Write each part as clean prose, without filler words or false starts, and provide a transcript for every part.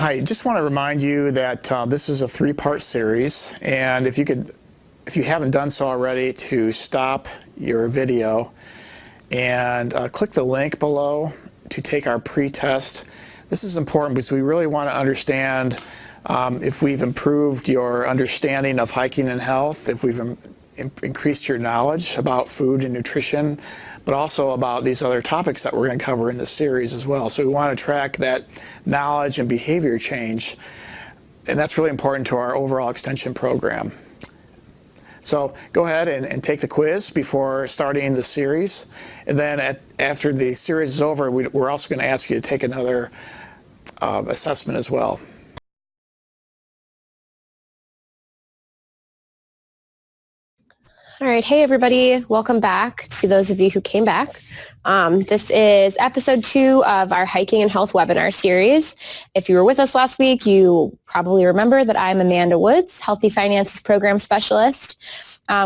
Hi, just want to remind you that this is a three-part series, and if you haven't done so already, to stop your video and click the link below to take our pre-test. This is important because we really want to understand if we've improved your understanding of hiking and health, if we've increased your knowledge about food and nutrition, but also about these other topics that we're going to cover in this series as well. So we want to track that knowledge and behavior change, and that's really important to our overall extension program. So go ahead and take the quiz before starting the series, and then after the series is over, we're also going to ask you to take another assessment as well. All right, hey everybody, welcome back to those of you who came back. This is episode 2 of our Hiking and Health webinar series. If you were with us last week, you probably remember that I'm Amanda Woods, Healthy Finances Program Specialist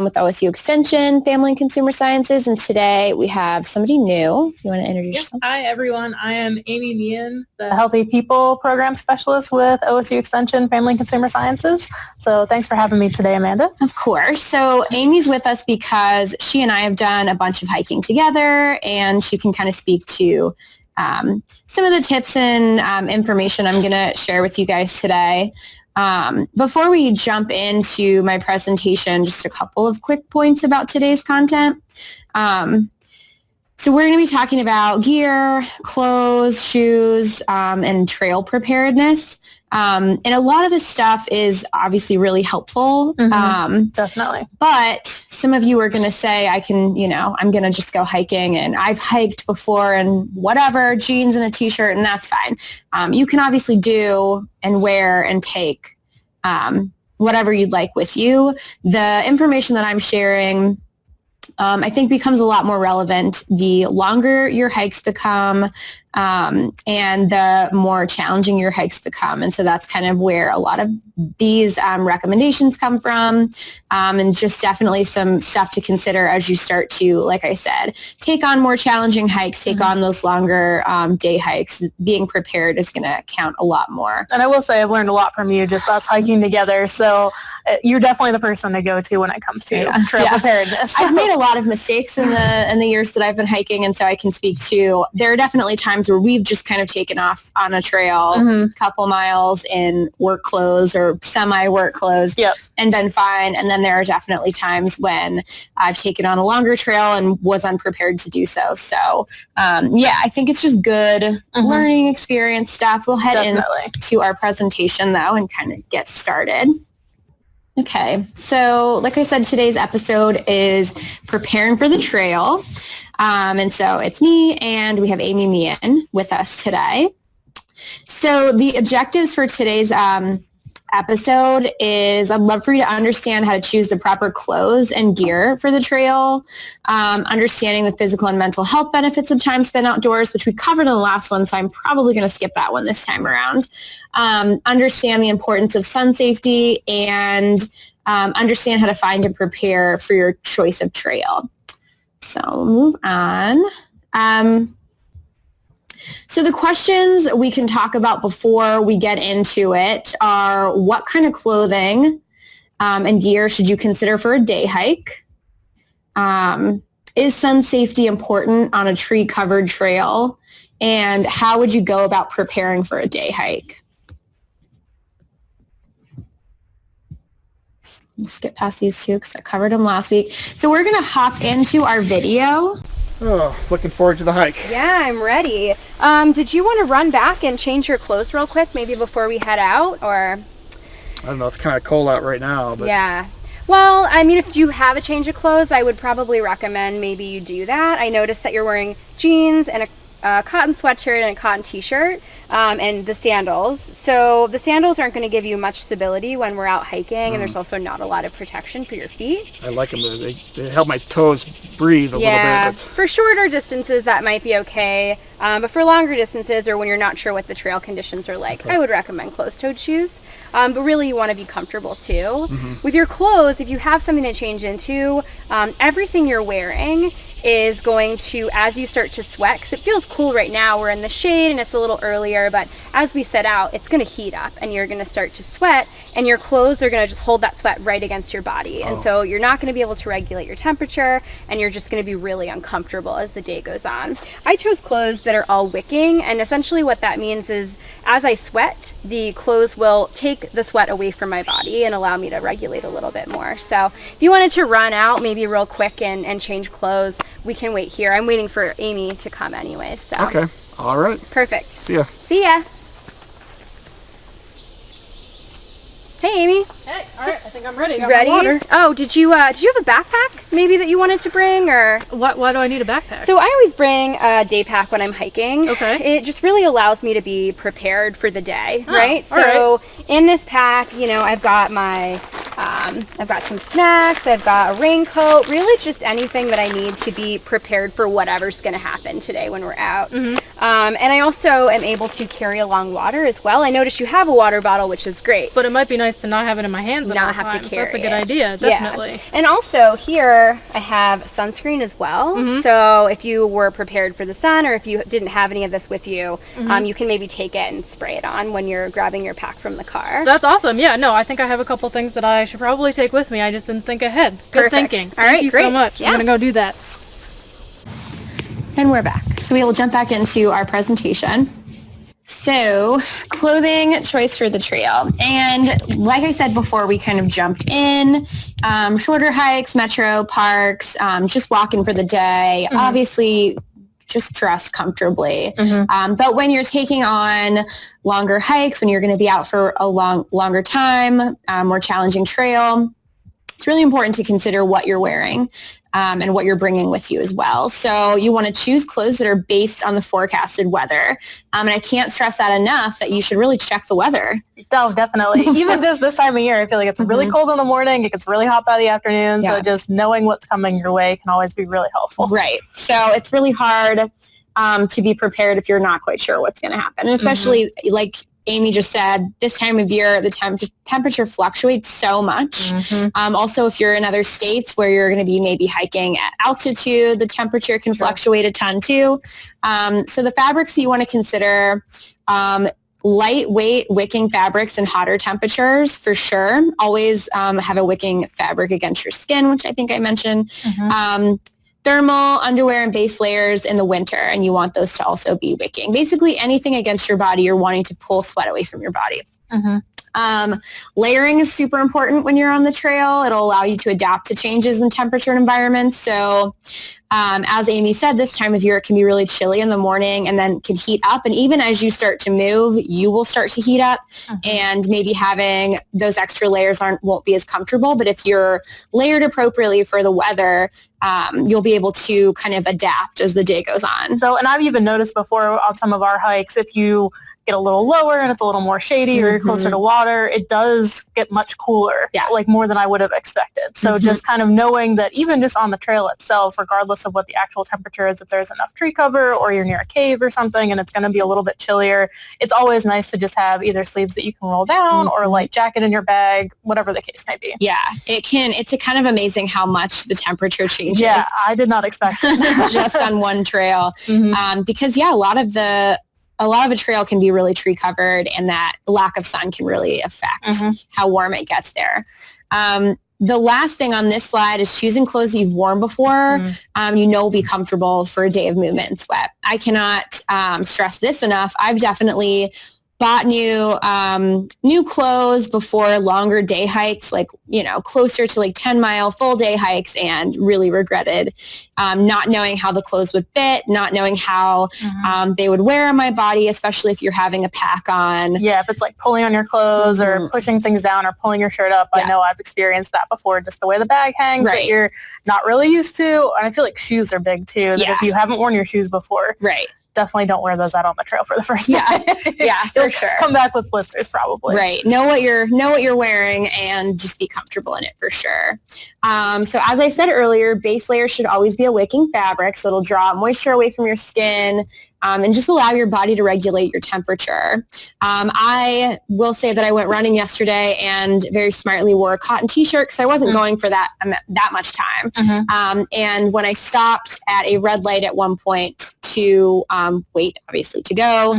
with OSU Extension, Family and Consumer Sciences, and today we have somebody new. You want to introduce yourself? Hi everyone, I am Amy Meehan, the Healthy People Program Specialist with OSU Extension, Family and Consumer Sciences. So thanks for having me today, Amanda. Of course. So Amy's with us because she and I have done a bunch of hiking together, and she can kind of speak to some of the tips and information I'm going to share with you guys today. Before we jump into my presentation, just a couple of quick points about today's content. So we're going to be talking about gear, clothes, shoes, and trail preparedness. And a lot of this stuff is obviously really helpful. Definitely. But some of you are going to say, I'm going to just go hiking, and I've hiked before and whatever, jeans and a t-shirt, and that's fine. You can obviously do and wear and take whatever you'd like with you. The information that I'm sharing I think becomes a lot more relevant the longer your hikes become and the more challenging your hikes become. And so that's kind of where a lot of these recommendations come from, and just definitely some stuff to consider as you start to, like I said, take on more challenging hikes, take on those longer day hikes. Being prepared is going to count a lot more. And I will say I've learned a lot from you, just us hiking together. So you're definitely the person to go to when it comes to trail preparedness. I've made a lot of mistakes in the years that I've been hiking, and so I can speak to, there are definitely times where we've just kind of taken off on a trail, a couple miles in work clothes or semi-work clothes and been fine. And then there are definitely times when I've taken on a longer trail and was unprepared to do so. So I think it's just good learning experience stuff. We'll head into our presentation though and kind of get started. Okay, so like I said, today's episode is preparing for the trail. And so it's me, and we have Amy Meehan with us today. So the objectives for today's episode is I'd love for you to understand how to choose the proper clothes and gear for the trail, understanding the physical and mental health benefits of time spent outdoors, which we covered in the last one, so I'm probably going to skip that one this time around. Understand the importance of sun safety, and understand how to find and prepare for your choice of trail. So we'll move on. So the questions we can talk about before we get into it are, what kind of clothing and gear should you consider for a day hike? Is sun safety important on a tree-covered trail? And how would you go about preparing for a day hike? I'll skip past these two because I covered them last week. So we're going to hop into our video. Oh, looking forward to the hike. Yeah, I'm ready. Did you want to run back and change your clothes real quick, maybe before we head out, or? I don't know, it's kind of cold out right now, but... Yeah. Well, I mean, if you have a change of clothes, I would probably recommend maybe you do that. I noticed that you're wearing jeans and a cotton sweatshirt and a cotton t-shirt, and the sandals. So the sandals aren't going to give you much stability when we're out hiking, and there's also not a lot of protection for your feet. I like them. They help my toes breathe a little bit. Yeah, for shorter distances that might be okay, but for longer distances or when you're not sure what the trail conditions are like, I would recommend closed-toed shoes. But really you want to be comfortable too. With your clothes, if you have something to change into, everything you're wearing is going to, as you start to sweat, because it feels cool right now, we're in the shade and it's a little earlier, but as we set out, it's going to heat up and you're going to start to sweat, and your clothes are going to just hold that sweat right against your body. And so you're not going to be able to regulate your temperature, and you're just going to be really uncomfortable as the day goes on. I chose clothes that are all wicking, and essentially what that means is as I sweat, the clothes will take the sweat away from my body and allow me to regulate a little bit more. So if you wanted to run out maybe real quick and change clothes, we can wait here. I'm waiting for Amy to come anyway. So. Okay. All right. Perfect. See ya. See ya. Hey, Amy. Hey, all right, I think I'm ready. Ready? Oh, did you have a backpack maybe that you wanted to bring, or? Why do I need a backpack? So I always bring a day pack when I'm hiking. Okay. It just really allows me to be prepared for the day, right? all right. In this pack, I've got my, I've got some snacks, I've got a raincoat, really just anything that I need to be prepared for whatever's going to happen today when we're out. And I also am able to carry along water as well. I noticed you have a water bottle, which is great. But it might be nice to not have it in my hands at all Not have to times. carry That's a good it. idea, definitely. Yeah. And also here I have sunscreen as well. So if you were prepared for the sun, or if you didn't have any of this with you, you can maybe take it and spray it on when you're grabbing your pack from the car. That's awesome. Yeah, no, I think I have a couple things that I should probably take with me. I just didn't think ahead. Good Perfect. thinking. All right, Thank you great. so much. Yeah. I'm going to go do that. And we're back. So we will jump back into our presentation. So clothing choice for the trail. And like I said before, we kind of jumped in, shorter hikes, metro parks, just walking for the day. Obviously, just dress comfortably. But when you're taking on longer hikes, when you're going to be out for a longer time, more challenging trail, it's really important to consider what you're wearing and what you're bringing with you as well. So you want to choose clothes that are based on the forecasted weather. And I can't stress that enough, that you should really check the weather. Oh, definitely. Even just this time of year, I feel like it's really cold in the morning. It gets really hot by the afternoon. So just knowing what's coming your way can always be really helpful. Right. So it's really hard to be prepared if you're not quite sure what's going to happen. And especially like Amy just said, this time of year, the temperature fluctuates so much. Also, if you're in other states where you're going to be maybe hiking at altitude, the temperature can fluctuate a ton too. So the fabrics that you want to consider, lightweight wicking fabrics in hotter temperatures for sure. Always have a wicking fabric against your skin, which I think I mentioned. Thermal underwear and base layers in the winter, and you want those to also be wicking. Basically anything against your body, you're wanting to pull sweat away from your body. Layering is super important when you're on the trail. It'll allow you to adapt to changes in temperature and environments. So as Amy said, this time of year, it can be really chilly in the morning and then can heat up. And even as you start to move, you will start to heat up, and maybe having those extra layers won't be as comfortable. But if you're layered appropriately for the weather, you'll be able to kind of adapt as the day goes on. So, and I've even noticed before on some of our hikes, if you get a little lower and it's a little more shady or you're closer to water, it does get much cooler, like more than I would have expected. So just kind of knowing that even just on the trail itself, regardless of what the actual temperature is, if there's enough tree cover or you're near a cave or something and it's going to be a little bit chillier, it's always nice to just have either sleeves that you can roll down or a light jacket in your bag, whatever the case may be. Yeah, it's a kind of amazing how much the temperature changes. Yeah, I did not expect it. just on one trail. Because a lot of a trail can be really tree covered, and that lack of sun can really affect how warm it gets there. The last thing on this slide is choosing clothes that you've worn before, will be comfortable for a day of movement and sweat. I cannot stress this enough. I've definitely bought new clothes before longer day hikes, like, closer to like 10-mile full day hikes, and really regretted not knowing how the clothes would fit, not knowing how they would wear on my body, especially if you're having a pack on. Yeah, if it's like pulling on your clothes or pushing things down or pulling your shirt up. I know I've experienced that before, just the way the bag hangs that you're not really used to. And I feel like shoes are big too, that if you haven't worn your shoes before. Definitely don't wear those out on the trail for the first time. Yeah, for sure. Come back with blisters probably. Right. Know what you're wearing and just be comfortable in it for sure. So as I said earlier, base layer should always be a wicking fabric, so it'll draw moisture away from your skin. and just allow your body to regulate your temperature. I will say that I went running yesterday and very smartly wore a cotton t-shirt because I wasn't going for that much time. And when I stopped at a red light at one point to wait, obviously, to go,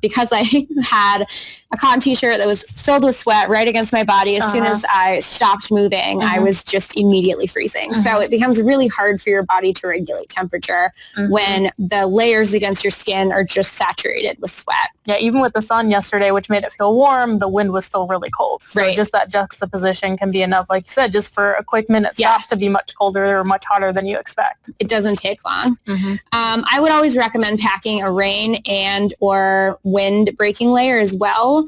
because I had a cotton t-shirt that was filled with sweat right against my body, as soon as I stopped moving, I was just immediately freezing. So it becomes really hard for your body to regulate temperature when the layers against your skin are just saturated with sweat. Yeah, even with the sun yesterday, which made it feel warm, the wind was still really cold. So Right. just that juxtaposition can be enough, like you said, just for a quick minute stop to be much colder or much hotter than you expect. It doesn't take long. I would always recommend packing a rain and or wind breaking layer as well,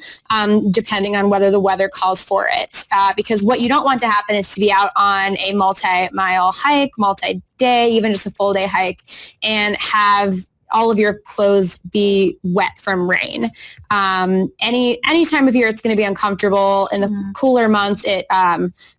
depending on whether the weather calls for it. Because what you don't want to happen is to be out on a multi-mile hike, multi-day, even just a full day hike, and have all of your clothes be wet from rain. Any time of year it's going to be uncomfortable. In the cooler months, it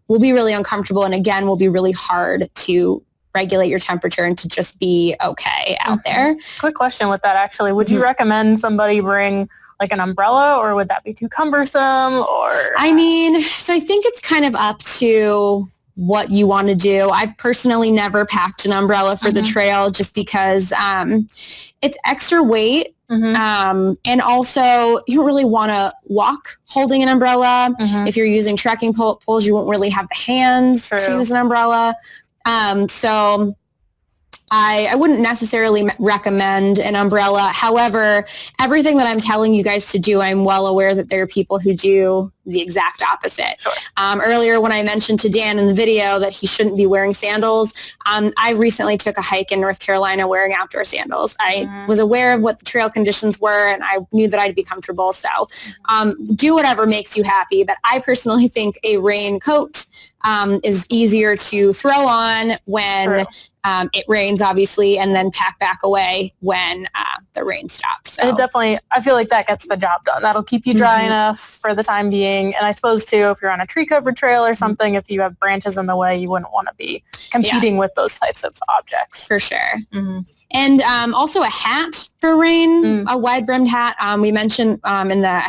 will be really uncomfortable, and again, will be really hard to regulate your temperature and to just be okay out there. Quick question with that, actually. Would you recommend somebody bring like an umbrella, or would that be too cumbersome? Or I mean, so I think it's kind of up to what you want to do. I've personally never packed an umbrella for the trail just because it's extra weight. And also you don't really want to walk holding an umbrella. If you're using trekking poles, you won't really have the hands to use an umbrella. So I wouldn't necessarily recommend an umbrella. However, everything that I'm telling you guys to do, I'm well aware that there are people who do the exact opposite. Earlier when I mentioned to Dan in the video that he shouldn't be wearing sandals, I recently took a hike in North Carolina wearing outdoor sandals. I was aware of what the trail conditions were, and I knew that I'd be comfortable. So do whatever makes you happy. But I personally think a raincoat is easier to throw on when it rains, obviously, and then pack back away when the rain stops. So. And it definitely, I feel like that gets the job done. That'll keep you dry enough for the time being. And I suppose, too, if you're on a tree-covered trail or something, if you have branches in the way, you wouldn't want to be competing with those types of objects. For sure. And also a hat for rain, a wide-brimmed hat. We mentioned in the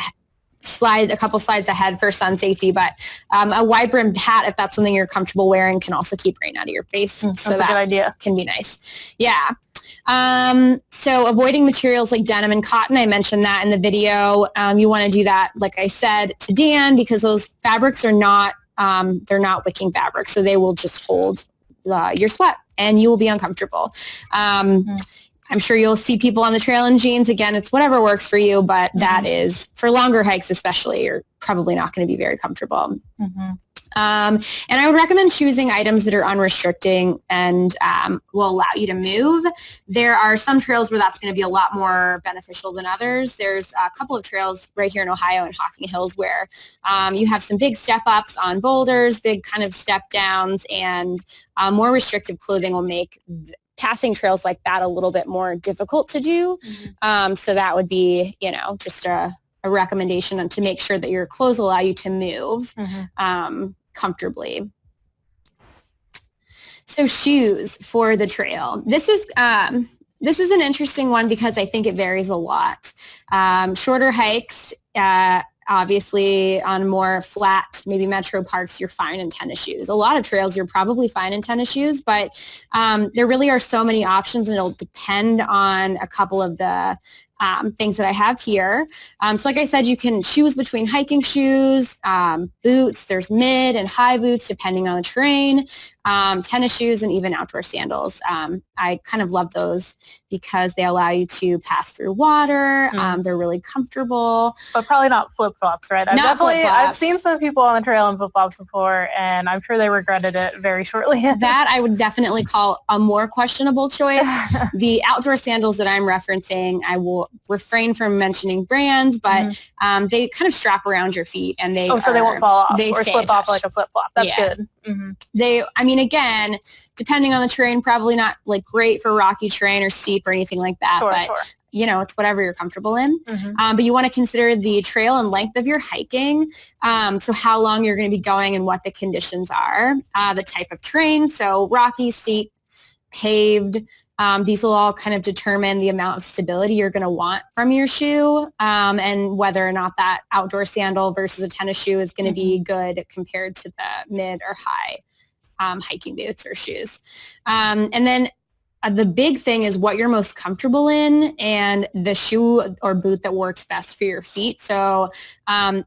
slide, a couple slides ahead for sun safety, but a wide-brimmed hat, if that's something you're comfortable wearing, can also keep rain out of your face. So That's a that good idea. can be nice. Yeah. So avoiding materials like denim and cotton, I mentioned that in the video. You want to do that, like I said, to Dan, because those fabrics are not, they're not wicking fabrics, so they will just hold your sweat and you will be uncomfortable. I'm sure you'll see people on the trail in jeans. Again, it's whatever works for you, but that is, for longer hikes especially, you're probably not going to be very comfortable. And I would recommend choosing items that are unrestricting and will allow you to move. There are some trails where that's going to be a lot more beneficial than others. There's a couple of trails right here in Ohio and Hocking Hills where you have some big step ups on boulders, big kind of step downs, and more restrictive clothing will make passing trails like that a little bit more difficult to do. So that would be, just a recommendation to make sure that your clothes allow you to move comfortably. So shoes for the trail. This is an interesting one because I think it varies a lot. Shorter hikes, obviously on more flat, maybe metro parks, you're fine in tennis shoes. A lot of trails, you're probably fine in tennis shoes, but there really are so many options, and it'll depend on a couple of the things that I have here. So like I said, you can choose between hiking shoes, boots, there's mid and high boots depending on the terrain, tennis shoes, and even outdoor sandals. I kind of love those because they allow you to pass through water. They're really comfortable. But probably not flip-flops, right? I've seen some people on the trail in flip-flops before, and I'm sure they regretted it very shortly. That I would definitely call a more questionable choice. The outdoor sandals that I'm referencing, I will refrain from mentioning brands, but they kind of strap around your feet, and they so they won't fall off they or stay slip off attached. like a flip-flop. That's good. Again, depending on the terrain, probably not like great for rocky terrain or steep or anything like that, but it's whatever you're comfortable in. But you want to consider the trail and length of your hiking. So how long you're going to be going and what the conditions are, the type of terrain. So rocky, steep, paved, These will all kind of determine the amount of stability you're going to want from your shoe, and whether or not that outdoor sandal versus a tennis shoe is going to be good compared to the mid or high hiking boots or shoes. And then the big thing is what you're most comfortable in and the shoe or boot that works best for your feet. So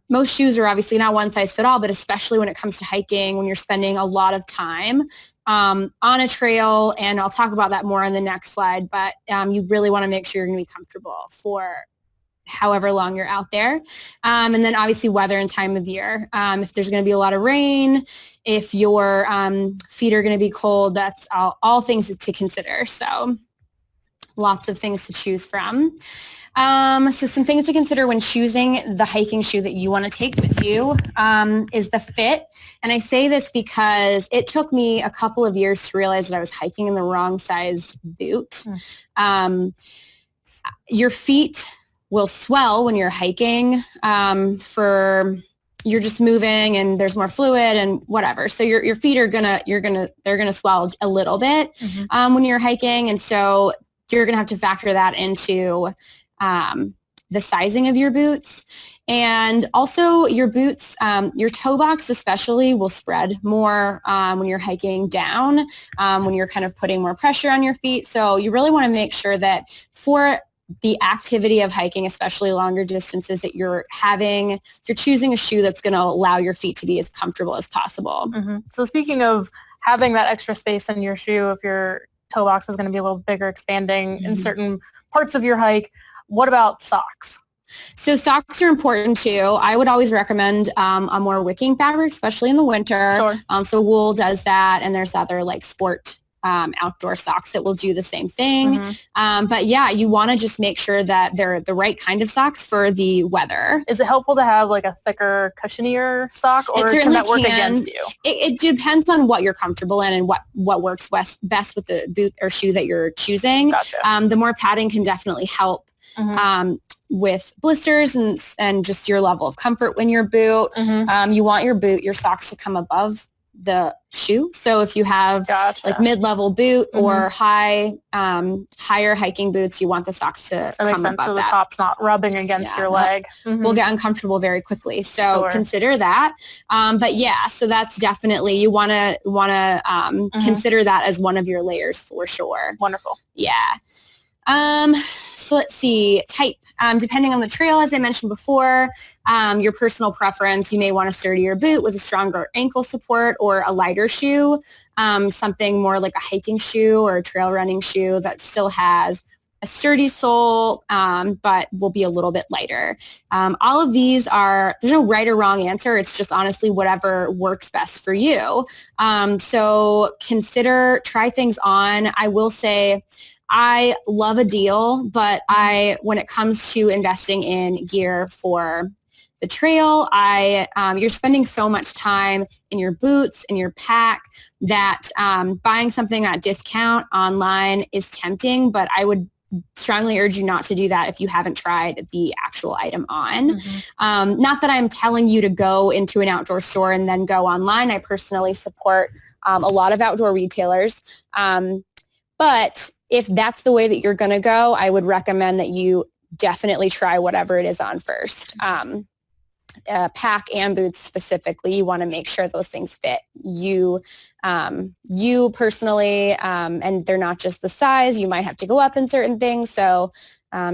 most shoes are obviously not one size fit all, but especially when it comes to hiking, when you're spending a lot of time on a trail, and I'll talk about that more on the next slide, but you really want to make sure you're going to be comfortable for however long you're out there. And then obviously weather and time of year. If there's going to be a lot of rain, if your feet are going to be cold, that's all things to consider. So lots of things to choose from. So some things to consider when choosing the hiking shoe that you want to take with you is the fit. And I say this because it took me a couple of years to realize that I was hiking in the wrong sized boot. Your feet will swell when you're hiking you're just moving and there's more fluid and whatever. So your feet are they're gonna swell a little bit when you're hiking. And so you're gonna have to factor that into the sizing of your boots. And also your boots, your toe box especially will spread more when you're hiking down, when you're kind of putting more pressure on your feet. So you really want to make sure that for the activity of hiking, especially longer distances, that you're choosing a shoe that's going to allow your feet to be as comfortable as possible. So speaking of having that extra space in your shoe, if your toe box is going to be a little bigger, expanding in certain parts of your hike, what about socks? So socks are important too. I would always recommend a more wicking fabric, especially in the winter. Sure. So wool does that, and there's other like sport outdoor socks that will do the same thing. But yeah, you want to just make sure that they're the right kind of socks for the weather. Is it helpful to have like a thicker, cushionier sock, or can that work against you? It depends on what you're comfortable in and what works best with the boot or shoe that you're choosing. Gotcha. The more padding can definitely help with blisters and just your level of comfort when your boot. You want your socks to come above the shoe. So if you have like mid-level boot or higher hiking boots, you want the socks to that come makes sense. above So that. the top's not rubbing against your leg. Will get uncomfortable very quickly. So consider that. But yeah, so that's definitely, you want to consider that as one of your layers for sure. Wonderful. Yeah. So let's see, type. Depending on the trail, as I mentioned before, your personal preference, you may want a sturdier boot with a stronger ankle support, or a lighter shoe, something more like a hiking shoe or a trail running shoe that still has a sturdy sole, but will be a little bit lighter. All of these there's no right or wrong answer. It's just honestly whatever works best for you. So try things on. I will say, I love a deal, but when it comes to investing in gear for the trail, you're spending so much time in your boots and your pack that buying something at discount online is tempting, but I would strongly urge you not to do that if you haven't tried the actual item on. Not that I'm telling you to go into an outdoor store and then go online. I personally support a lot of outdoor retailers. But if that's the way that you're going to go, I would recommend that you definitely try whatever it is on first. Pack and boots specifically, you want to make sure those things fit you personally, and they're not just the size. You might have to go up in certain things. So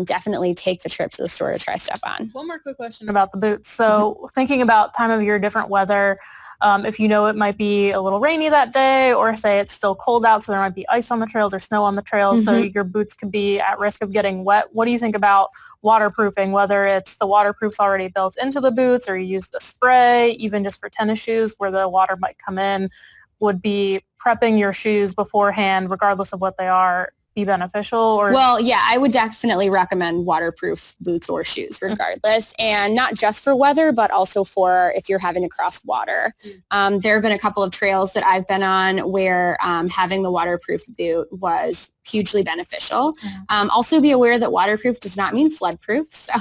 definitely take the trip to the store to try stuff on. One more quick question about the boots. So thinking about time of year, different weather, if you know it might be a little rainy that day, or say it's still cold out, so there might be ice on the trails or snow on the trails, so your boots could be at risk of getting wet. What do you think about waterproofing, whether it's the waterproof's already built into the boots or you use the spray, even just for tennis shoes where the water might come in? Would be prepping your shoes beforehand, regardless of what they are, be beneficial? Well, yeah, I would definitely recommend waterproof boots or shoes regardless, and not just for weather, but also for if you're having to cross water. There have been a couple of trails that I've been on where having the waterproof boot was hugely beneficial. Also be aware that waterproof does not mean floodproof, so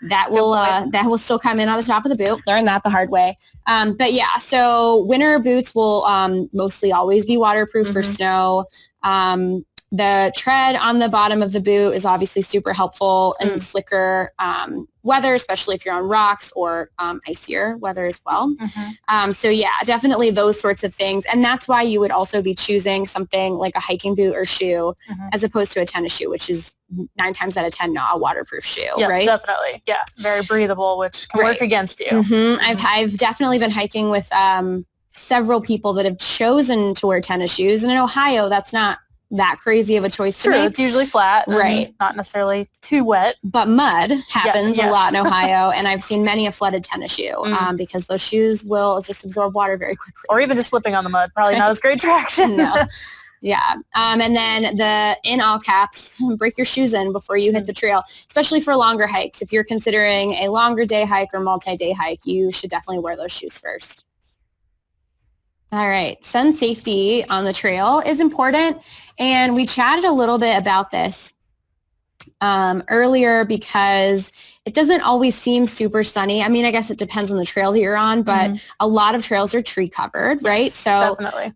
that will still come in on the top of the boot. Learn that the hard way. But yeah, so winter boots will mostly always be waterproof for snow. The tread on the bottom of the boot is obviously super helpful in slicker weather, especially if you're on rocks or icier weather as well. So yeah, definitely those sorts of things. And that's why you would also be choosing something like a hiking boot or shoe as opposed to a tennis shoe, which is 9 times out of 10 not a waterproof shoe, yeah, right? Definitely. Yeah, very breathable, which can work against you. I've definitely been hiking with several people that have chosen to wear tennis shoes. And in Ohio, that's not that crazy of a choice to make. It's usually flat, right? Not necessarily too wet. But mud happens a lot in Ohio, and I've seen many a flooded tennis shoe because those shoes will just absorb water very quickly. Or even just slipping on the mud, probably not as great traction. No. Yeah. And then in all caps, break your shoes in before you hit the trail, especially for longer hikes. If you're considering a longer day hike or multi-day hike, you should definitely wear those shoes first. All right. Sun safety on the trail is important. And we chatted a little bit about this earlier because it doesn't always seem super sunny. I mean, I guess it depends on the trail that you're on, but a lot of trails are tree covered, right? So definitely.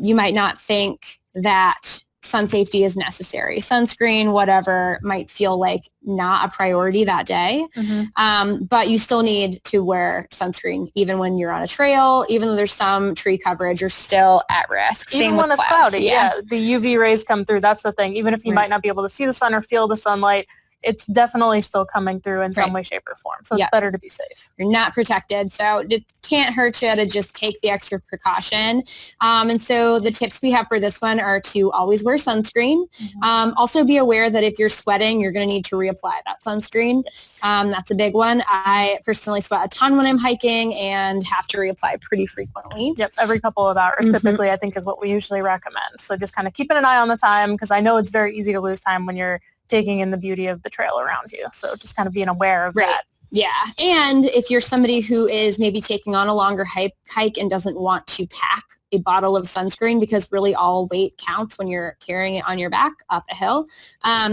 You might not think that sun safety is necessary. Sunscreen, whatever, might feel like not a priority that day. But you still need to wear sunscreen even when you're on a trail, even though there's some tree coverage, you're still at risk. Even Same when with it's clouds. cloudy, the UV rays come through. That's the thing. Even if you might not be able to see the sun or feel the sunlight, it's definitely still coming through in some way, shape, or form. So it's better to be safe. You're not protected. So it can't hurt you to just take the extra precaution. And so the tips we have for this one are to always wear sunscreen. Also be aware that if you're sweating, you're going to need to reapply that sunscreen. That's a big one. I personally sweat a ton when I'm hiking and have to reapply pretty frequently. Yep, every couple of hours typically, I think, is what we usually recommend. So just kind of keeping an eye on the time, because I know it's very easy to lose time when you're taking in the beauty of the trail around you. So just kind of being aware of that. Yeah. And if you're somebody who is maybe taking on a longer hike and doesn't want to pack a bottle of sunscreen, because really all weight counts when you're carrying it on your back up a hill,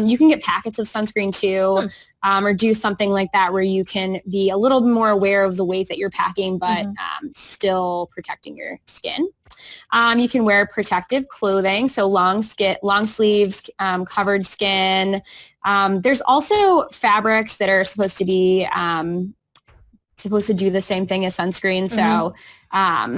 you can get packets of sunscreen too, or do something like that where you can be a little more aware of the weight that you're packing, but still protecting your skin. You can wear protective clothing, so long sleeves, covered skin. There's also fabrics that are supposed to be supposed to do the same thing as sunscreen. So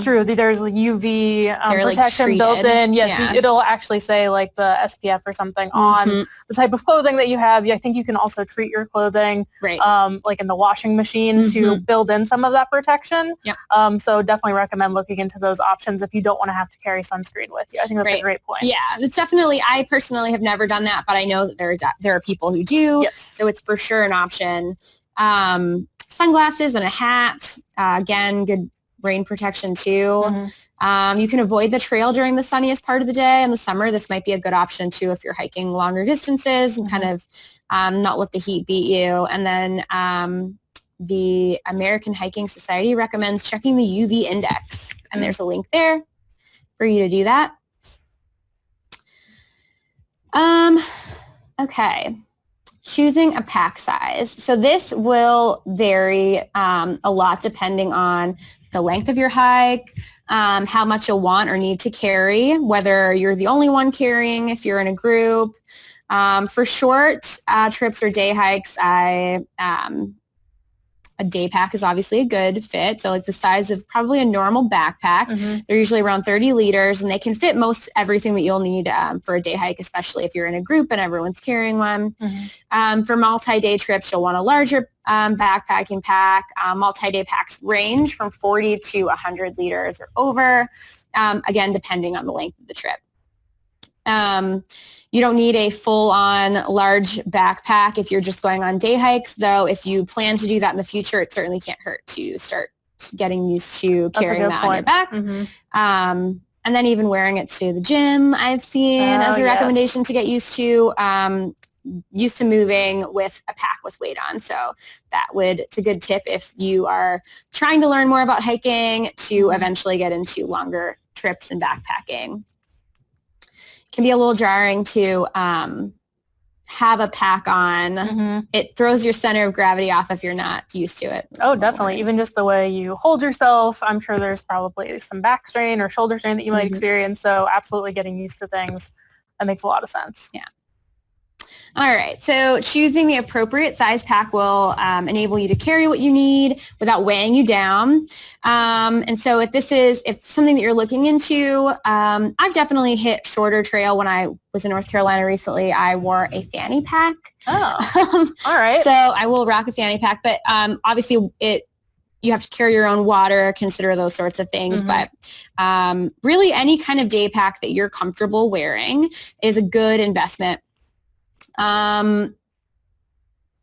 true, there's UV protection like built in. Yes, it'll actually say like the SPF or something on the type of clothing that you have. I think you can also treat your clothing like in the washing machine to build in some of that protection. So definitely recommend looking into those options if you don't want to have to carry sunscreen with you. I think that's a great point. Yeah, it's definitely, I personally have never done that, but I know that there are people who do. So it's for sure an option. Sunglasses and a hat, again, good rain protection too. You can avoid the trail during the sunniest part of the day. In the summer, this might be a good option too if you're hiking longer distances and kind of not let the heat beat you. And then the American Hiking Society recommends checking the UV index. And there's a link there for you to do that. Okay. Choosing a pack size. So this will vary a lot depending on the length of your hike, how much you'll want or need to carry, whether you're the only one carrying, if you're in a group. For short trips or day hikes, a day pack is obviously a good fit. So like the size of probably a normal backpack. They're usually around 30 liters and they can fit most everything that you'll need for a day hike, especially if you're in a group and everyone's carrying one. For multi-day trips, you'll want a larger backpacking pack. Multi-day packs range from 40 to 100 liters or over, again, depending on the length of the trip. You don't need a full-on large backpack if you're just going on day hikes, though if you plan to do that in the future, it certainly can't hurt to start getting used to carrying that on your back. And then even wearing it to the gym, I've seen as a recommendation to get used to moving with a pack with weight on. So it's a good tip if you are trying to learn more about hiking to eventually get into longer trips and backpacking. Can be a little jarring to have a pack on. It throws your center of gravity off if you're not used to it. Oh, definitely. Even just the way you hold yourself. I'm sure there's probably some back strain or shoulder strain that you might experience. So absolutely getting used to things that makes a lot of sense. Yeah. All right, so choosing the appropriate size pack will enable you to carry what you need without weighing you down. And so if something that you're looking into, I've definitely hit shorter trail. When I was in North Carolina recently, I wore a fanny pack. Oh, all right. So I will rock a fanny pack, but obviously you have to carry your own water, consider those sorts of things. But really any kind of day pack that you're comfortable wearing is a good investment.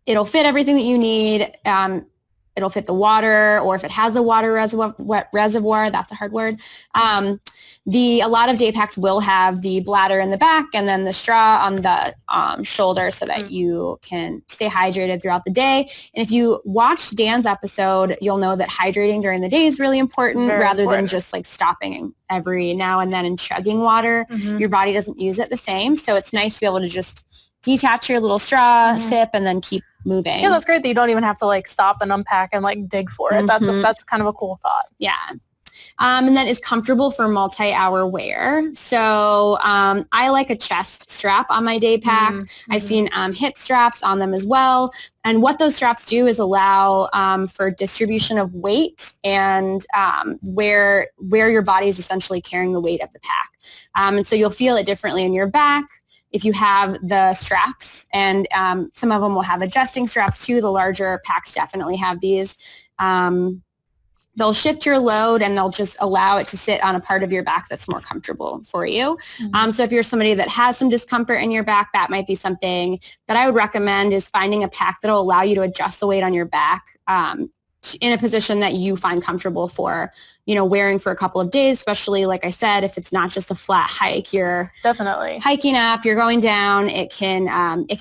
It'll fit everything that you need. It'll fit the water, or if it has a water reservoir, that's a hard word. A lot of day packs will have the bladder in the back and then the straw on the shoulder so that you can stay hydrated throughout the day. And if you watch Dan's episode, you'll know that hydrating during the day is really important rather than just like stopping every now and then and chugging water. Your body doesn't use it the same. So it's nice to be able to just detach your little straw, sip, and then keep moving. Yeah, that's great that you don't even have to like stop and unpack and like dig for it. That's kind of a cool thought. Yeah. And that is comfortable for multi-hour wear. So I like a chest strap on my day pack. I've seen hip straps on them as well. And what those straps do is allow for distribution of weight and where your body is essentially carrying the weight of the pack. And so you'll feel it differently in your back if you have the straps, and some of them will have adjusting straps too. The larger packs definitely have these. They'll shift your load and they'll just allow it to sit on a part of your back that's more comfortable for you. So if you're somebody that has some discomfort in your back, that might be something that I would recommend, is finding a pack that'll allow you to adjust the weight on your back in a position that you find comfortable for, wearing for a couple of days, especially, like I said, if it's not just a flat hike, you're definitely hiking up, you're going down. It can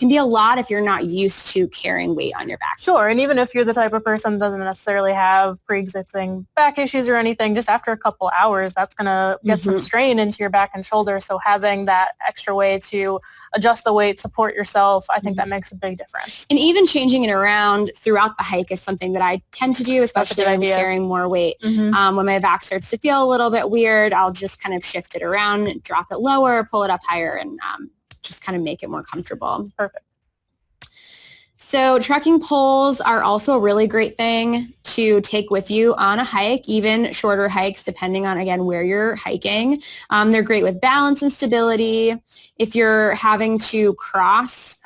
be a lot if you're not used to carrying weight on your back. Sure. And even if you're the type of person that doesn't necessarily have pre-existing back issues or anything, just after a couple hours, that's going to get some strain into your back and shoulders. So having that extra way to adjust the weight, support yourself, I think that makes a big difference. And even changing it around throughout the hike is something that I tend to do, especially when I'm carrying more weight. When my back starts to feel a little bit weird, I'll just kind of shift it around, drop it lower, pull it up higher, and just kind of make it more comfortable. Perfect. So trekking poles are also a really great thing to take with you on a hike, even shorter hikes, depending on, again, where you're hiking. They're great with balance and stability. If you're having to cross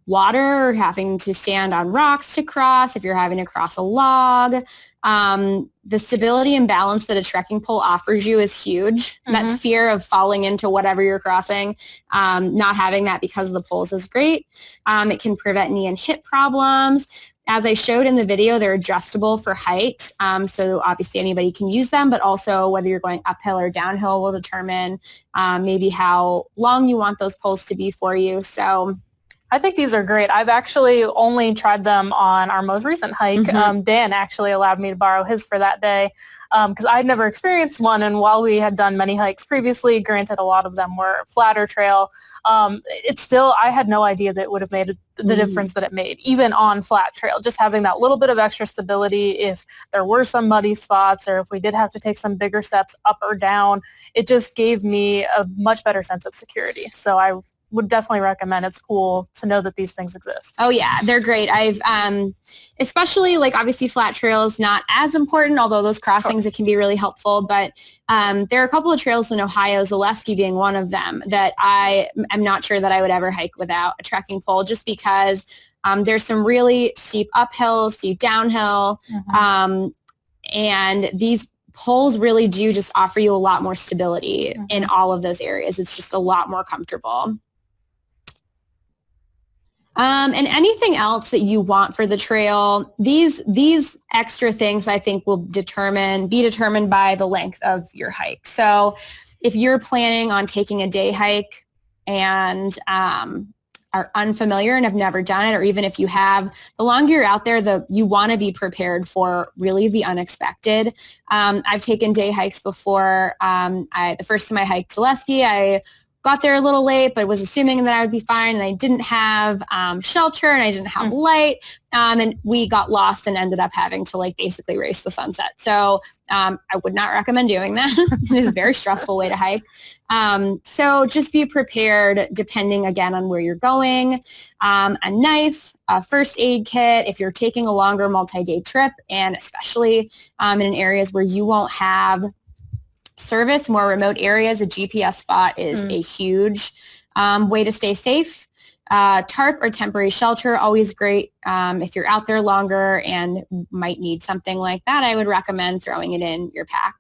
water, or having to stand on rocks to cross, if you're having to cross a log, the stability and balance that a trekking pole offers you is huge. That fear of falling into whatever you're crossing, not having that because of the poles is great. It can prevent knee and hip problems. As I showed in the video, they're adjustable for height. So obviously anybody can use them, but also whether you're going uphill or downhill will determine maybe how long you want those poles to be for you. So I think these are great. I've actually only tried them on our most recent hike. Dan actually allowed me to borrow his for that day because I'd never experienced one. And while we had done many hikes previously, granted a lot of them were flatter trail, I had no idea that it would have made the difference that it made, even on flat trail. Just having that little bit of extra stability if there were some muddy spots or if we did have to take some bigger steps up or down, it just gave me a much better sense of security. So I would definitely recommend. It's cool to know that these things exist. Oh yeah, they're great. I've especially like obviously flat trails not as important, although those crossings it can be really helpful. But there are a couple of trails in Ohio, Zaleski being one of them, that I am not sure that I would ever hike without a trekking pole, just because there's some really steep uphill, steep downhill, and these poles really do just offer you a lot more stability in all of those areas. It's just a lot more comfortable. And anything else that you want for the trail, these extra things I think will be determined by the length of your hike. So if you're planning on taking a day hike and are unfamiliar and have never done it, or even if you have, the longer you're out there, you want to be prepared for really the unexpected. I've taken day hikes before. The first time I hiked Zaleski, I got there a little late, but was assuming that I would be fine, and I didn't have shelter, and I didn't have light, and we got lost and ended up having to like basically race the sunset. So I would not recommend doing that. It is a very stressful way to hike. So just be prepared depending again on where you're going. A knife, a first aid kit if you're taking a longer multi-day trip, and especially in areas where you won't have service, more remote areas, a GPS spot is a huge way to stay safe. Tarp or temporary shelter, always great. If you're out there longer and might need something like that, I would recommend throwing it in your pack.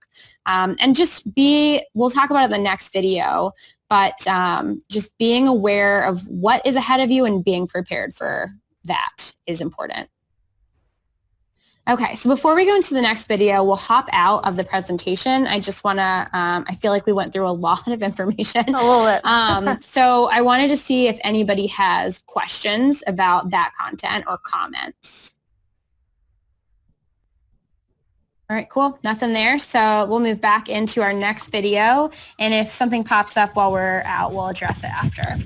And just we'll talk about it in the next video, but just being aware of what is ahead of you and being prepared for that is important. Okay, so before we go into the next video, we'll hop out of the presentation. I just want to, I feel like we went through a lot of information. A little bit. So I wanted to see if anybody has questions about that content or comments. All right, cool. Nothing there. So we'll move back into our next video. And if something pops up while we're out, we'll address it after.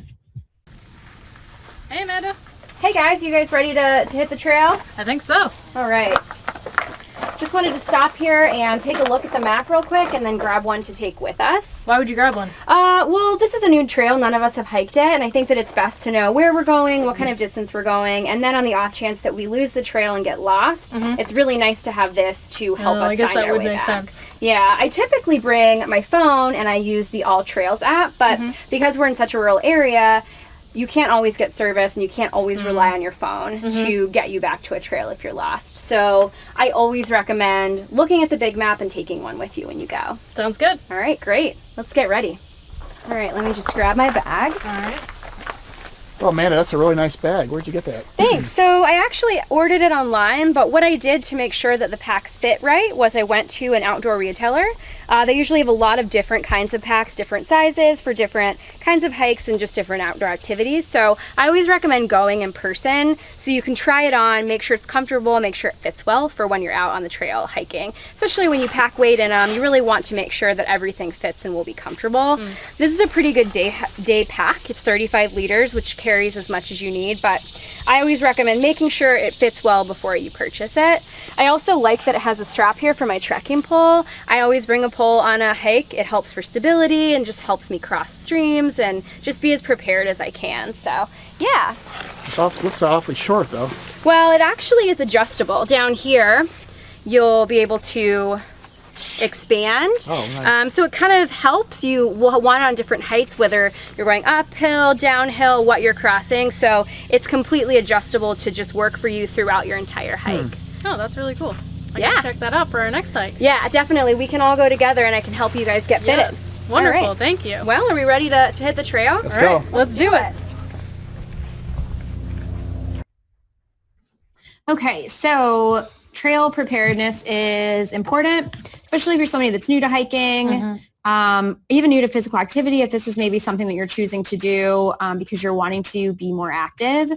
Hey, Amanda. Hey guys, you guys ready to hit the trail? I think so. All right. Just wanted to stop here and take a look at the map real quick and then grab one to take with us. Why would you grab one? Well, this is a new trail. None of us have hiked it, and I think that it's best to know where we're going, what kind of distance we're going, and then on the off chance that we lose the trail and get lost, it's really nice to have this to help us I guess find that our would way make back. sense. Yeah, I typically bring my phone and I use the All Trails app, but because we're in such a rural area, you can't always get service and you can't always rely on your phone to get you back to a trail if you're lost. So I always recommend looking at the big map and taking one with you when you go. Sounds good. All right, great. Let's get ready. All right, let me just grab my bag. All right. Oh, Amanda, that's a really nice bag. Where'd you get that? Thanks. So I actually ordered it online, but what I did to make sure that the pack fit right was I went to an outdoor retailer. They usually have a lot of different kinds of packs, different sizes for different kinds of hikes and just different outdoor activities. So I always recommend going in person so you can try it on, make sure it's comfortable, make sure it fits well for when you're out on the trail hiking. Especially when you pack weight in them, you really want to make sure that everything fits and will be comfortable. This is a pretty good day pack. It's 35 liters, which carries as much as you need, but I always recommend making sure it fits well before you purchase it. I also like that it has a strap here for my trekking pole. I always bring a pole on a hike. It helps for stability and just helps me cross streams and just be as prepared as I can. So yeah. It looks awfully short though. Well, it actually is adjustable. Down here, you'll be able to expand. Oh, nice. So it kind of helps you want it on different heights, whether you're going uphill, downhill, what you're crossing. So it's completely adjustable to just work for you throughout your entire hike. Oh, that's really cool. I Yeah. can check that out for our next hike. Yeah, definitely. We can all go together and I can help you guys get fitted. Yes. Wonderful. All right. Thank you. Well, are we ready to hit the trail? Let's All right, go. let's do it. Okay, so trail preparedness is important, especially if you're somebody that's new to hiking, even new to physical activity. If this is maybe something that you're choosing to do because you're wanting to be more active,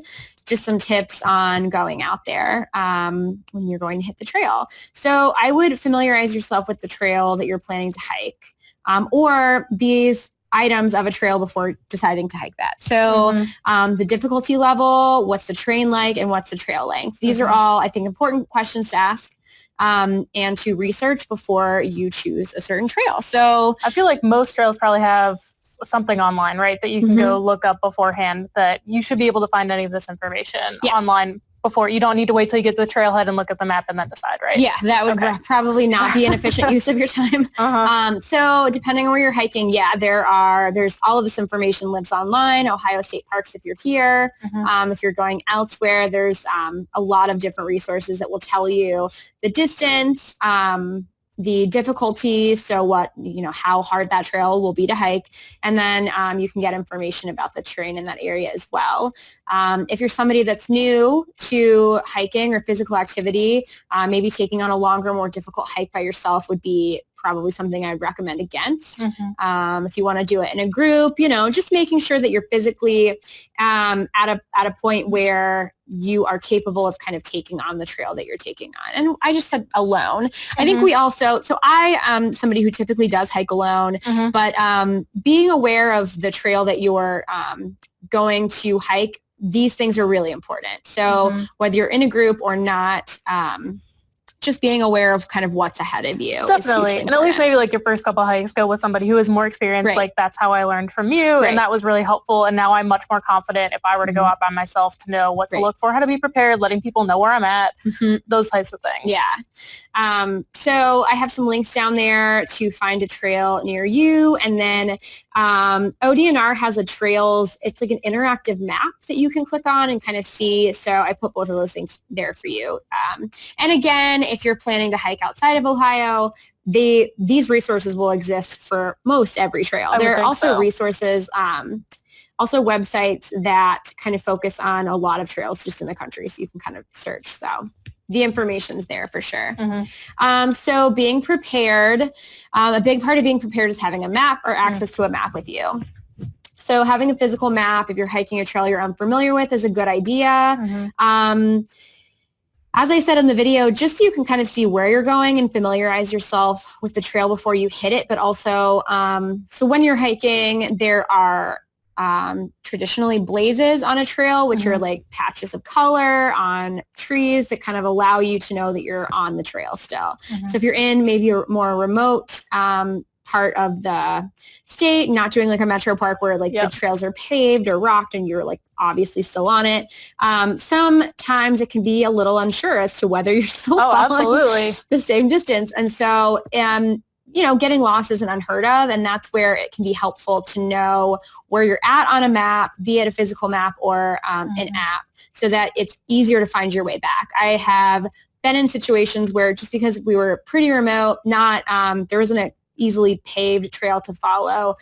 just some tips on going out there when you're going to hit the trail. So I would familiarize yourself with the trail that you're planning to hike or these items of a trail before deciding to hike that. So the difficulty level, what's the terrain like, and what's the trail length? These are all, I think, important questions to ask and to research before you choose a certain trail. So I feel like most trails probably have something online, right, that you can go look up beforehand, that you should be able to find any of this information online before. You don't need to wait till you get to the trailhead and look at the map and then decide, right? yeah, that would probably not be an efficient use of your time. So depending on where you're hiking, there's all of this information lives online. Ohio State Parks if you're here. If you're going elsewhere, there's a lot of different resources that will tell you the distance, the difficulty, so how hard that trail will be to hike, and then you can get information about the terrain in that area as well. If you're somebody that's new to hiking or physical activity, maybe taking on a longer, more difficult hike by yourself would be probably something I'd recommend against. If you want to do it in a group, you know, just making sure that you're physically at a point where you are capable of kind of taking on the trail that you're taking on. And I just said alone. I think we also, so I am somebody who typically does hike alone, but being aware of the trail that you're going to hike, these things are really important. So whether you're in a group or not, just being aware of kind of what's ahead of you. Definitely. And at least maybe like your first couple hikes, go with somebody who is more experienced. Right. Like that's how I learned from you. Right. And that was really helpful. And now I'm much more confident if I were to go out by myself to know what to look for, how to be prepared, letting people know where I'm at, those types of things. Yeah. So I have some links down there to find a trail near you. And then ODNR has a trails, it's like an interactive map that you can click on and kind of see. So I put both of those things there for you. And again, if you're planning to hike outside of Ohio, these resources will exist for most every trail. There are also resources, also websites that kind of focus on a lot of trails just in the country. So you can kind of search. So the information's there for sure. So being prepared, a big part of being prepared is having a map or access to a map with you. So having a physical map, if you're hiking a trail you're unfamiliar with, is a good idea. As I said in the video, just so you can kind of see where you're going and familiarize yourself with the trail before you hit it, but also, so when you're hiking, there are traditionally blazes on a trail, which are like patches of color on trees that kind of allow you to know that you're on the trail still. So if you're in maybe a more remote part of the state, not doing like a metro park where like the trails are paved or rocked and you're like obviously still on it. Sometimes it can be a little unsure as to whether you're still following the same distance. And so, you know, getting lost isn't unheard of. And that's where it can be helpful to know where you're at on a map, be it a physical map or an app, so that it's easier to find your way back. I have been in situations where just because we were pretty remote, not there wasn't a easily paved trail to follow.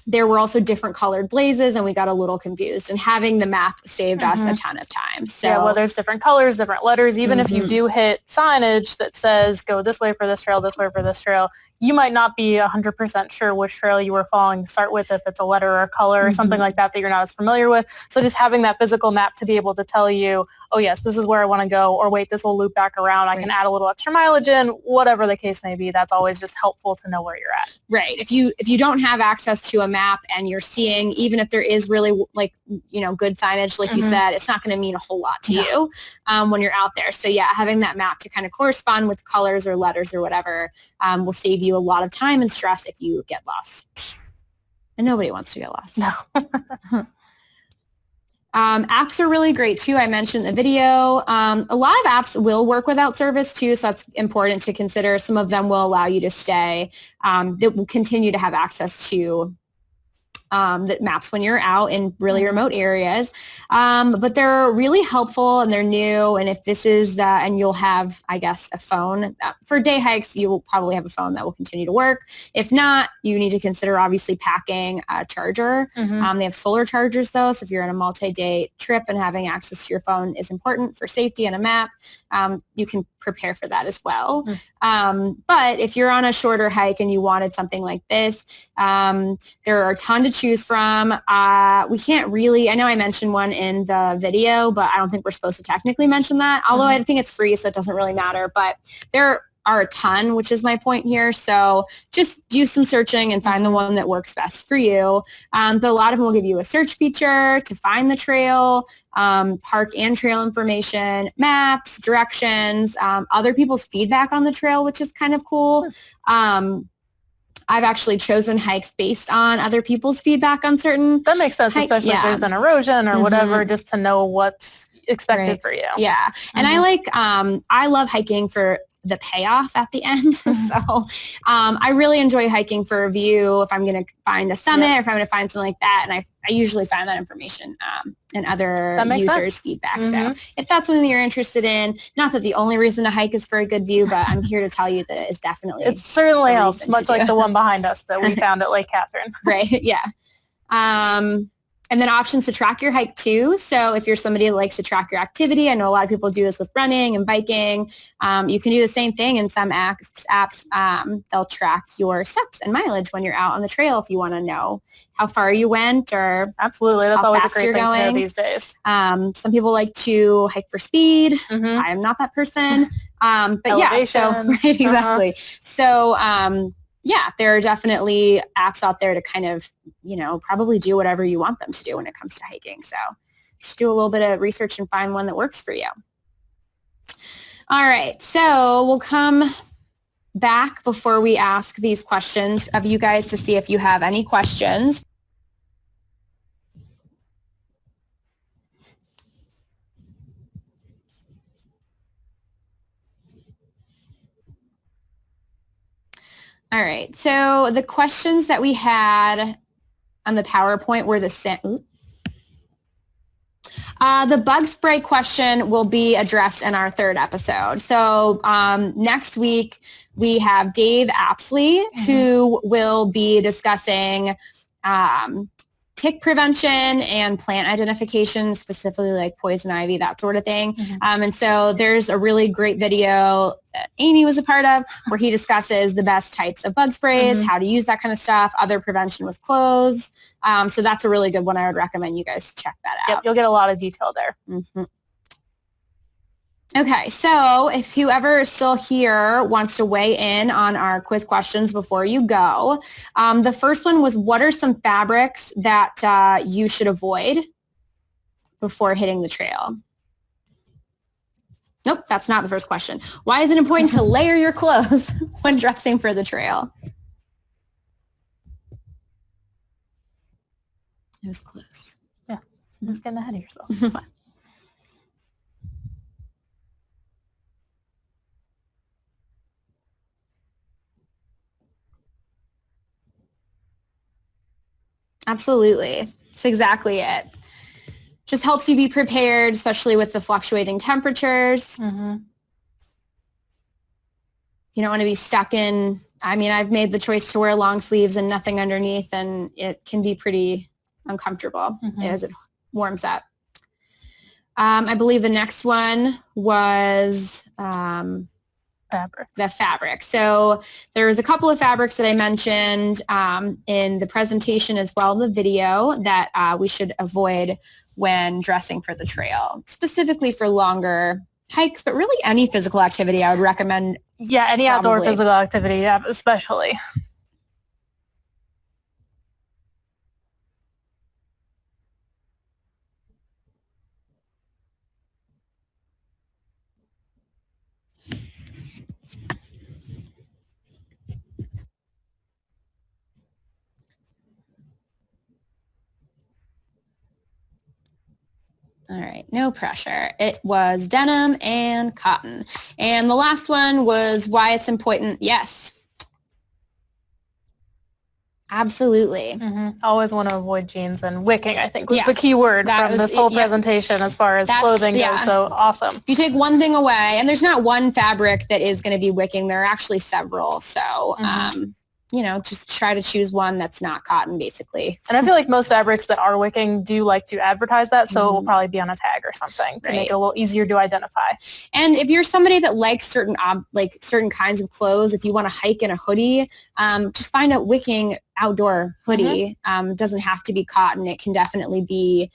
There were also different colored blazes and we got a little confused, and having the map saved us a ton of time. So yeah, well, there's different colors, different letters. Even if you do hit signage that says go this way for this trail, this way for this trail, you might not be 100% sure which trail you were following to start with, if it's a letter or a color or something like that you're not as familiar with. So just having that physical map to be able to tell you, oh yes, this is where I want to go, or wait, this will loop back around. I can add a little extra mileage in, whatever the case may be. That's always just helpful to know where you're at. Right. If you don't have access to a map and you're seeing, even if there is really like, you know, good signage, like you said, it's not going to mean a whole lot to you when you're out there. So yeah, having that map to kind of correspond with colors or letters or whatever will save you a lot of time and stress if you get lost. And nobody wants to get lost. No. Apps are really great too. I mentioned the video. A lot of apps will work without service too, so that's important to consider. Some of them will allow you to stay. That will continue to have access to the maps when you're out in really remote areas. But they're really helpful and they're new. And if this is and you'll have, I guess, a phone. For day hikes, you will probably have a phone that will continue to work. If not, you need to consider obviously packing a charger. They have solar chargers though. So if you're on a multi-day trip and having access to your phone is important for safety and a map, you can prepare for that as well. But if you're on a shorter hike and you wanted something like this, there are a ton to choose from. We can't really, I know I mentioned one in the video, but I don't think we're supposed to technically mention that, although I think it's free, so it doesn't really matter. But there are a ton, which is my point here. So just do some searching and find the one that works best for you. But a lot of them will give you a search feature to find the trail, park and trail information, maps, directions, other people's feedback on the trail, which is kind of cool. I've actually chosen hikes based on other people's feedback on certain That makes sense, hikes. especially if there's been erosion or whatever, just to know what's expected for you. Yeah. And I love hiking for the payoff at the end. So I really enjoy hiking for a view if I'm going to find a summit or if I'm going to find something like that. And I usually find that information in other users' feedback. So if that's something that you're interested in, not that the only reason to hike is for a good view, but I'm here to tell you that it is definitely It certainly helps, much like the one behind us that we found at Lake Catherine. Right. Yeah. And then options to track your hike too. So if you're somebody that likes to track your activity, I know a lot of people do this with running and biking. You can do the same thing in some apps. They'll track your steps and mileage when you're out on the trail if you want to know how far you went or Absolutely. That's how always a fast great you're thing to know going. these days. Some people like to hike for speed. Mhm. I am not that person. But yeah, so Elevation. right, exactly. So yeah, there are definitely apps out there to kind of, probably do whatever you want them to do when it comes to hiking. So just do a little bit of research and find one that works for you. All right, so we'll come back before we ask these questions of you guys to see if you have any questions. All right, so the questions that we had on the PowerPoint were the same. The bug spray question will be addressed in our third episode. So next week, we have Dave Apsley, who will be discussing tick prevention and plant identification, specifically like poison ivy, that sort of thing. And so there's a really great video that Amy was a part of where he discusses the best types of bug sprays, how to use that kind of stuff, other prevention with clothes. So that's a really good one. I would recommend you guys check that out. Yep, you'll get a lot of detail there. Okay, so if whoever is still here wants to weigh in on our quiz questions before you go, the first one was, what are some fabrics that you should avoid before hitting the trail? Nope, that's not the first question. Why is it important to layer your clothes when dressing for the trail? It was close. Yeah, I'm just getting ahead of yourself. It's fine. Absolutely. That's exactly it. Just helps you be prepared, especially with the fluctuating temperatures. You don't want to be stuck in, I've made the choice to wear long sleeves and nothing underneath, and it can be pretty uncomfortable as it warms up. I believe the next one was Fabrics. the fabric. So there's a couple of fabrics that I mentioned in the presentation as well, the video, that we should avoid when dressing for the trail, specifically for longer hikes, but really any physical activity I would recommend. Yeah, any outdoor Probably. physical activity, yeah, especially. All right, no pressure. It was denim and cotton. And the last one was why it's important. Yes. Absolutely. Always want to avoid jeans, and wicking, I think, was Yeah, the key word that from was this whole it, yeah. presentation as far as That's- clothing yeah. goes. So awesome. If you take one thing away, and there's not one fabric that is going to be wicking, there are actually several. So, just try to choose one that's not cotton, basically. And I feel like most fabrics that are wicking do like to advertise that, so it will probably be on a tag or something to make it a little easier to identify. And if you're somebody that likes certain kinds of clothes, if you want to hike in a hoodie, just find a wicking outdoor hoodie. It doesn't have to be cotton. It can definitely be,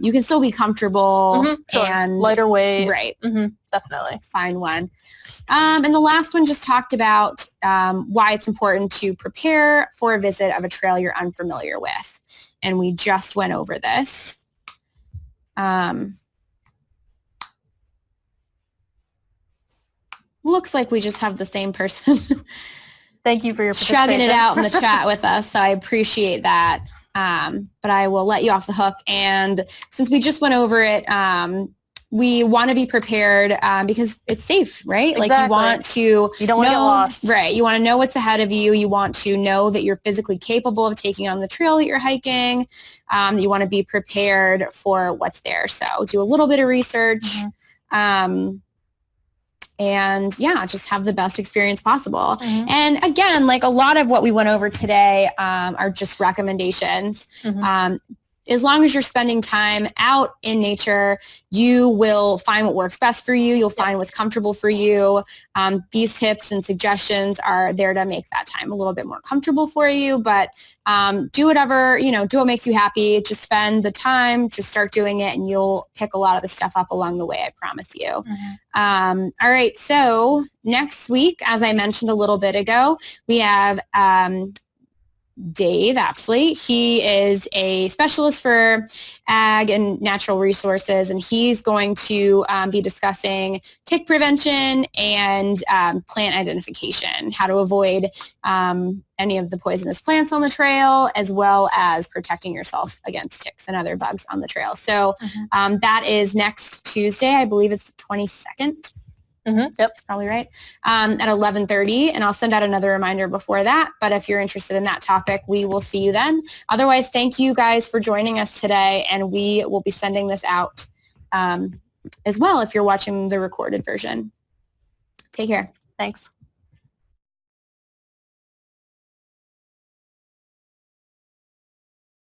you can still be comfortable and lighter weight. Right. Definitely. Find one. And the last one just talked about why it's important to prepare for a visit of a trail you're unfamiliar with. And we just went over this. Looks like we just have the same person Thank you for your participation. chugging it out in the chat with us. So I appreciate that. But I will let you off the hook. And since we just went over it, we want to be prepared because it's safe, right? Exactly. Like you want to You don't want to get lost. Right. You want to know what's ahead of you. You want to know that you're physically capable of taking on the trail that you're hiking. You want to be prepared for what's there. So do a little bit of research. And yeah, just have the best experience possible. And again, like a lot of what we went over today are just recommendations. as long as you're spending time out in nature, you will find what works best for you. You'll find what's comfortable for you. These tips and suggestions are there to make that time a little bit more comfortable for you, but do whatever, do what makes you happy. Just spend the time, just start doing it, and you'll pick a lot of the stuff up along the way, I promise you. Mm-hmm. All right, so next week, as I mentioned a little bit ago, we have Dave Apsley. He is a specialist for ag and natural resources, and he's going to be discussing tick prevention and plant identification, how to avoid any of the poisonous plants on the trail, as well as protecting yourself against ticks and other bugs on the trail. So that is next Tuesday. I believe it's the 22nd. Yep. That's probably right. At 11:30, and I'll send out another reminder before that. But if you're interested in that topic, we will see you then. Otherwise, thank you guys for joining us today, and we will be sending this out as well if you're watching the recorded version. Take care. Thanks.